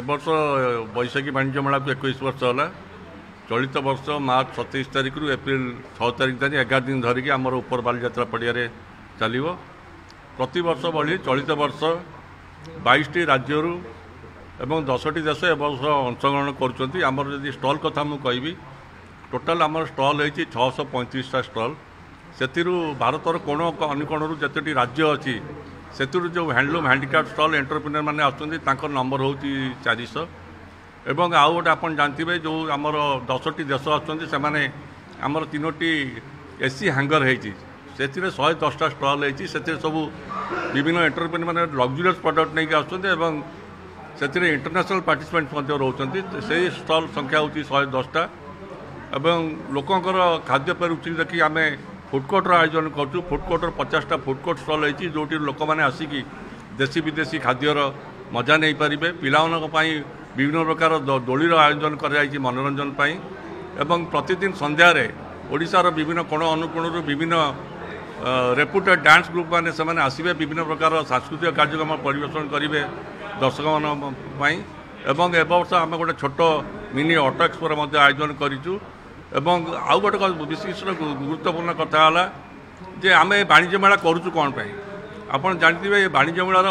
वर्ष बैशाखी वाणिज्य मेला को 21 वर्ष है। चलित वर्ष मार्च 27 तारीख रु एप्रिल 6 तारीख तक 11 दिन धरिकी आमर उपर बालीजात्रा पड़िया चलो। प्रति वर्ष भली चलित वर्ष 22टी राज्य एवं 10टी देश ए वर्ष अंशग्रहण कर जदि स्टल कथा मुझे कहि टोटाल आमर स्टल होती 635टा स्टल से भारतर कोण अनुकोण जिते राज्य अच्छी से जो हैंडलूम हैंडिक्राफ्ट स्टल एंटरप्रेन्योर मैंने आसुँच नंबर हूँ 400 एवं आउ गोटे आप जानते जो आमर 10टी देश आसने आमर 3टी एसी हैंगर होती से 110टा स्टल होती से सब विभिन्न एंटरप्रेन्योर मैंने लग्जरियस प्रोडक्ट नहीं आसुँच से इंटरनेशनल पार्टिसिपेंट रोचते से स्टल संख्या होती 110टा एवं लोकंर खाद्य पे रुचि देखिए आम फुडकोर्टर आयोजन करूँ। फुडकोर्टर 50टा फुडकोर्ट स्टल होती जो लोक मैंने आसिकी देशी विदेशी खाद्यर मजा नहीं पारे पाई विभिन्न प्रकार दोलीर आयोजन कर मनोरंजन एवं प्रतिदिन संध्यारे ओडिशार विभिन्न कोण अनुकोण विभिन्न रेपुटेड डांस ग्रुप मैंने से आसवे विभिन्न प्रकार सांस्कृतिक कार्यक्रम परिवेषण करेंगे दर्शक मान एवं ए वर्ष आम गोटे छोट मिनी ऑटो एक्सपो आयोजन करूँ। एवं आउ गोटे विशेष गुरुत्वपूर्ण कथा है जे आम वाणिज्य मेला करूँ कौन पाई आपन जानते वाणिज्य मेलार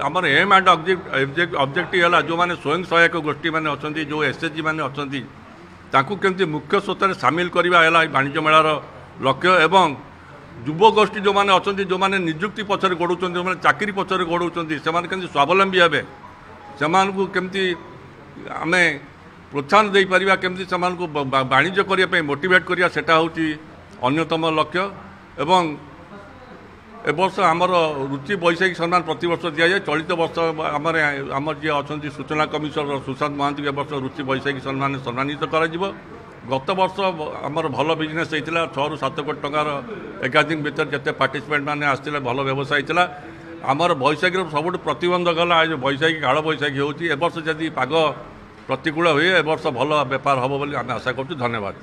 आमर एम एंड ऑब्जेक्टिव है जो मैंने स्वयं सहायक गोष्ठी मैंने अच्छा जो एसएचजी मैंने अच्छा केमती मुख्य स्रोत में सामिल करवा है वाणिज्य मेलार लक्ष्य एवं युव गोष्ठी जो मैंने अच्छा जो मैंने निजुक्ति पछरे गोड़ जो मैंने चाकरी पछरे गोड़ से स्वावलम्बी हे से केमती आम प्रोत्साहन दे पारिबा केमती से वाणिज्य करने मोटिवेट करिया सेटा होची अन्यतम लक्ष्य। एवं ए वर्ष आमर रुचि वैशाखी सम्मान प्रति वर्ष दि जाए। चलित वर्ष आमर जी अच्छा सूचना कमिशनर सुशांत महांती ए वर्ष रुचि वैशाखी सम्मान सम्मानित कर गत वर्ष आमर भल बिजनेस होता 6 ରୁ 7 कोटी टंकार 11 दिन भर जिते पार्टिसिपेंट मैंने आसते भल व्यवसाय होता आमर वैशाखी सब प्रतिबंधक है वैशाखी काल वैशाखी होती ए वर्ष जदि पाग प्रतिकूल हुए ए वर्ष भल बेपार हम बोली आम आशा करूँ। धन्यवाद।